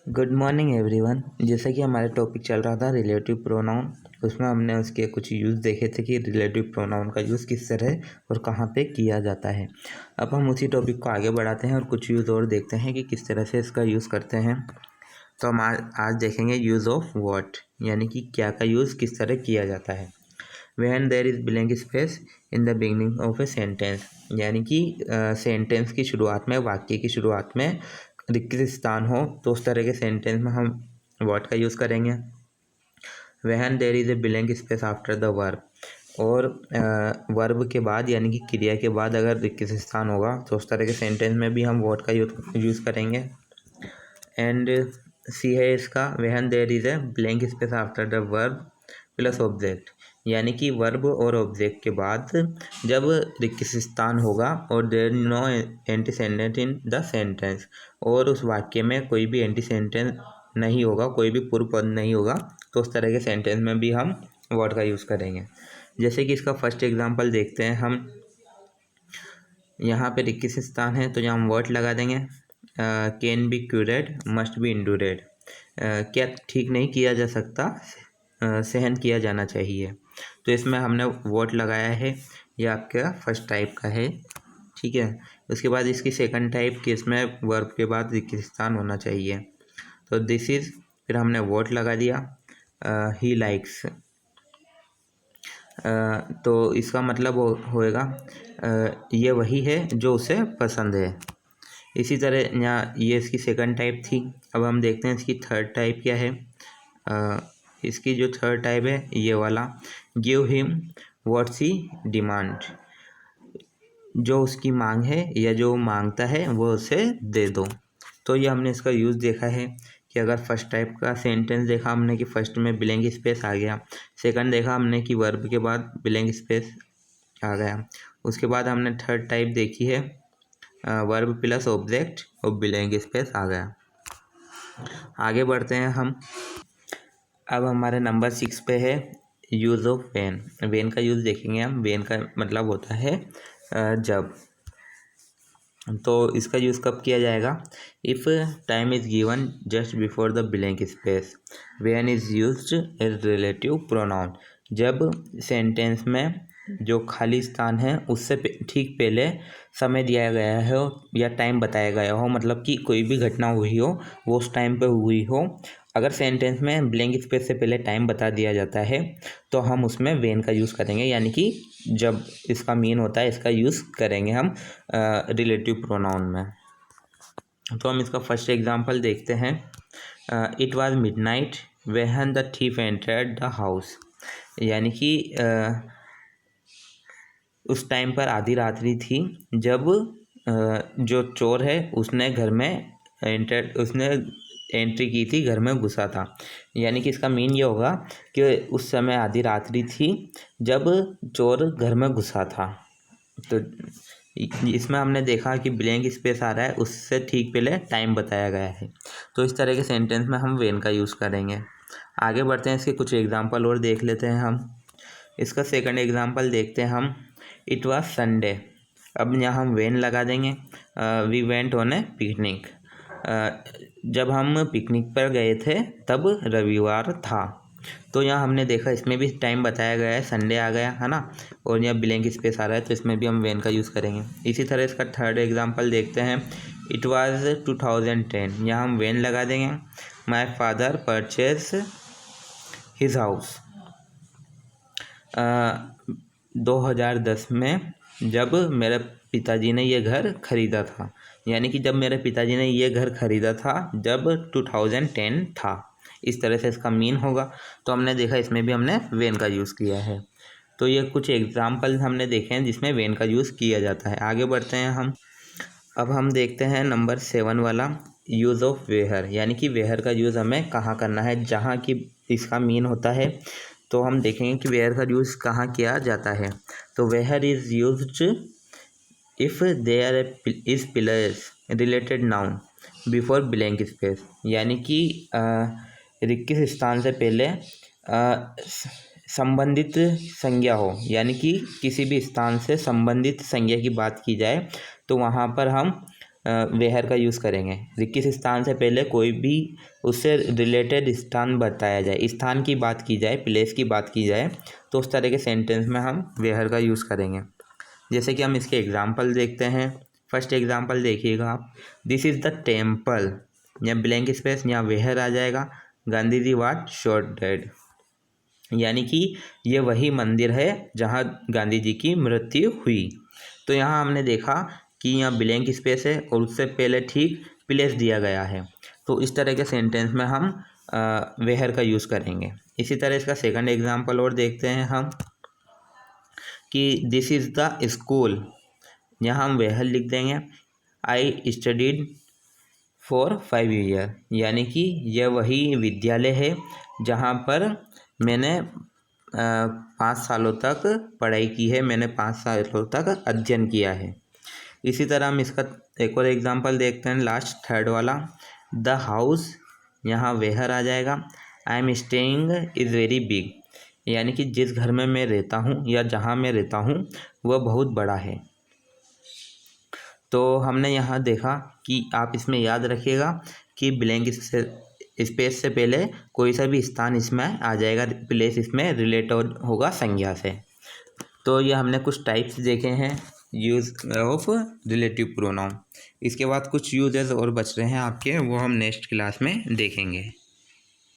Good morning everyone. जैसा कि हमारा टॉपिक चल रहा था रिलेटिव प्रोनाउन, उसमें हमने उसके कुछ यूज़ देखे थे कि रिलेटिव प्रोनाउन का यूज़ किस तरह और कहाँ पे किया जाता है। अब हम उसी टॉपिक को आगे बढ़ाते हैं और कुछ यूज़ और देखते हैं कि किस तरह से इसका यूज़ करते हैं। तो हम आज देखेंगे यूज़ ऑफ व्हाट, यानी कि क्या का यूज़ किस तरह किया जाता है। When there is blank space in the beginning of a sentence, यानी कि सेंटेंस की शुरुआत में, वाक्य की शुरुआत में रिक्त स्थान हो तो उस तरह के सेंटेंस में हम व्हाट का यूज़ करेंगे। When there is a blank space after the verb, और वर्ब के बाद यानी कि क्रिया के बाद अगर रिक्त स्थान होगा तो उस तरह के सेंटेंस में भी हम व्हाट का यूज़ करेंगे। एंड सी है इसका, when there is a blank space after the verb plus object, यानी कि वर्ब और ऑब्जेक्ट के बाद जब रिक्त स्थान होगा और there no antecedent in the sentence, और उस वाक्य में कोई भी एंटीसेंटेंस नहीं होगा, कोई भी पूर्व पद नहीं होगा, तो उस तरह के सेंटेंस में भी हम व्हाट का यूज़ करेंगे। जैसे कि इसका फर्स्ट एग्जांपल देखते हैं हम। यहाँ पे रिक्त स्थान है तो यहाँ हम व्हाट लगा देंगे। कैन बी क्यूरेड, मस्ट बी इंडूरेड, क्या ठीक नहीं किया जा सकता, सहन किया जाना चाहिए। तो इसमें हमने व्हाट लगाया है, ये आपका फर्स्ट टाइप का है, ठीक है। उसके बाद इसकी सेकंड टाइप की, इसमें वर्ब के बाद रिक्त स्थान होना चाहिए, तो दिस इज़, फिर हमने व्हाट लगा दिया। ही लाइक्स, तो इसका मतलब होएगा ये वही है जो उसे पसंद है। इसी तरह यहाँ ये इसकी सेकंड टाइप थी। अब हम देखते हैं इसकी थर्ड टाइप क्या है। इसकी जो थर्ड टाइप है ये वाला, गिव हिम व्हाट्स ही डिमांड, जो उसकी मांग है या जो मांगता है वो उसे दे दो। तो ये हमने इसका यूज़ देखा है कि अगर फर्स्ट टाइप का सेंटेंस देखा हमने कि फर्स्ट में ब्लैंक स्पेस आ गया, सेकंड देखा हमने कि वर्ब के बाद ब्लैंक स्पेस आ गया, उसके बाद हमने थर्ड टाइप देखी है वर्ब प्लस ऑब्जेक्ट और ब्लैंक स्पेस आ गया। आगे बढ़ते हैं हम। अब हमारे नंबर 6 पे है यूज़ ऑफ व्हेन। व्हेन का यूज़ देखेंगे हम। व्हेन का मतलब होता है जब। तो इसका यूज़ कब किया जाएगा। If time is given just before the blank space, when is used as relative pronoun, जब सेंटेंस में जो खाली स्थान है उससे ठीक पहले समय दिया गया हो या टाइम बताया गया हो, मतलब कि कोई भी घटना हुई हो वो उस टाइम पे हुई हो। अगर सेंटेंस में ब्लैंक स्पेस से पहले टाइम बता दिया जाता है तो हम उसमें व्हेन का यूज़ करेंगे, यानी कि जब इसका मीन होता है इसका यूज़ करेंगे हम रिलेटिव प्रोनाउन में। तो हम इसका फर्स्ट एग्जांपल देखते हैं। It was midnight when the thief entered the house, यानी कि उस टाइम पर आधी रात्रि थी जब जो चोर है उसने घर में एंट्री की थी, घर में घुसा था। यानी कि इसका मीन ये होगा कि उस समय आधी रात्रि थी जब चोर घर में घुसा था। तो इसमें हमने देखा कि ब्लैंक स्पेस आ रहा है, उससे ठीक पहले टाइम बताया गया है। तो इस तरह के सेंटेंस में हम व्हेन का यूज़ करेंगे। आगे बढ़ते हैं, इसके कुछ एग्जांपल और देख लेते हैं हम। इसका सेकंड एग्जांपल देखते हैं हम। इट वाज संडे, अब यहाँ हम व्हेन लगा देंगे। We went on a picnic, जब हम पिकनिक पर गए थे तब रविवार था। तो यहाँ हमने देखा इसमें भी टाइम बताया गया है, संडे आ गया है ना, और यहाँ ब्लैंक स्पेस आ रहा है तो इसमें भी हम व्हेन का यूज़ करेंगे। इसी तरह इसका थर्ड एग्जांपल देखते हैं। इट वाज 2010, यहाँ हम व्हेन लगा देंगे। My father purchase his house, 2010 में जब मेरे पिताजी ने ये घर ख़रीदा था, यानी कि जब मेरे पिताजी ने ये घर ख़रीदा था जब 2010 था। इस तरह से इसका मीन होगा। तो हमने देखा इसमें भी हमने व्हेन का यूज़ किया है। तो ये कुछ एग्जाम्पल हमने देखे हैं जिसमें व्हेन का यूज़ किया जाता है। आगे बढ़ते हैं हम। अब हम देखते हैं नंबर 7 वाला, यूज़ ऑफ वेयर, यानी कि वेयर का यूज़ हमें कहाँ करना है, जहाँ की इसका मीन होता है। तो हम देखेंगे कि वेयर का यूज़ कहाँ किया जाता है। तो where is used if there is plus related noun before blank space, यानी कि रिक्त स्थान से पहले संबंधित संज्ञा हो, यानी कि किसी भी स्थान से संबंधित संज्ञा की बात की जाए तो वहाँ पर हम वेयर का यूज़ करेंगे। किस स्थान से पहले कोई भी उससे रिलेटेड स्थान बताया जाए, स्थान की बात की जाए, प्लेस की बात की जाए, तो उस तरह के सेंटेंस में हम वेयर का यूज़ करेंगे। जैसे कि हम इसके एग्जाम्पल देखते हैं। फर्स्ट एग्जाम्पल देखिएगा आप, दिस इज़ द टेम्पल, या ब्लैंक स्पेस, यहाँ वेयर आ जाएगा, Gandhi ji was shot dead, यानी कि ये वही मंदिर है जहाँ गांधी जी की मृत्यु हुई। तो यहाँ हमने देखा कि यहाँ ब्लैंक स्पेस है और उससे पहले ठीक प्लेस दिया गया है। तो इस तरह के सेंटेंस में हम वेयर का यूज़ करेंगे। इसी तरह इसका सेकंड एग्जाम्पल और देखते हैं हम कि दिस इज़ द स्कूल, यहाँ हम वेयर लिख देंगे, आई स्टडीड फॉर 5 ईयर, यानी कि यह वही विद्यालय है जहाँ पर मैंने 5 सालों तक पढ़ाई की है, मैंने 5 सालों तक अध्ययन किया है। इसी तरह हम इसका एक और एग्जांपल देखते हैं, लास्ट थर्ड वाला, द हाउस, यहाँ वेयर आ जाएगा, I am staying is very big, यानी कि जिस घर में मैं रहता हूँ या जहाँ मैं रहता हूँ वह बहुत बड़ा है। तो हमने यहाँ देखा कि आप इसमें याद रखिएगा कि ब्लैंक स्पेस से पहले कोई सा भी स्थान इसमें आ जाएगा, प्लेस इसमें रिलेट होगा संज्ञा से। तो ये हमने कुछ टाइप्स देखे हैं यूज़ ऑफ रिलेटिव प्रोनाउन। इसके बाद कुछ यूजेस और बच रहे हैं आपके, वो हम नेक्स्ट क्लास में देखेंगे।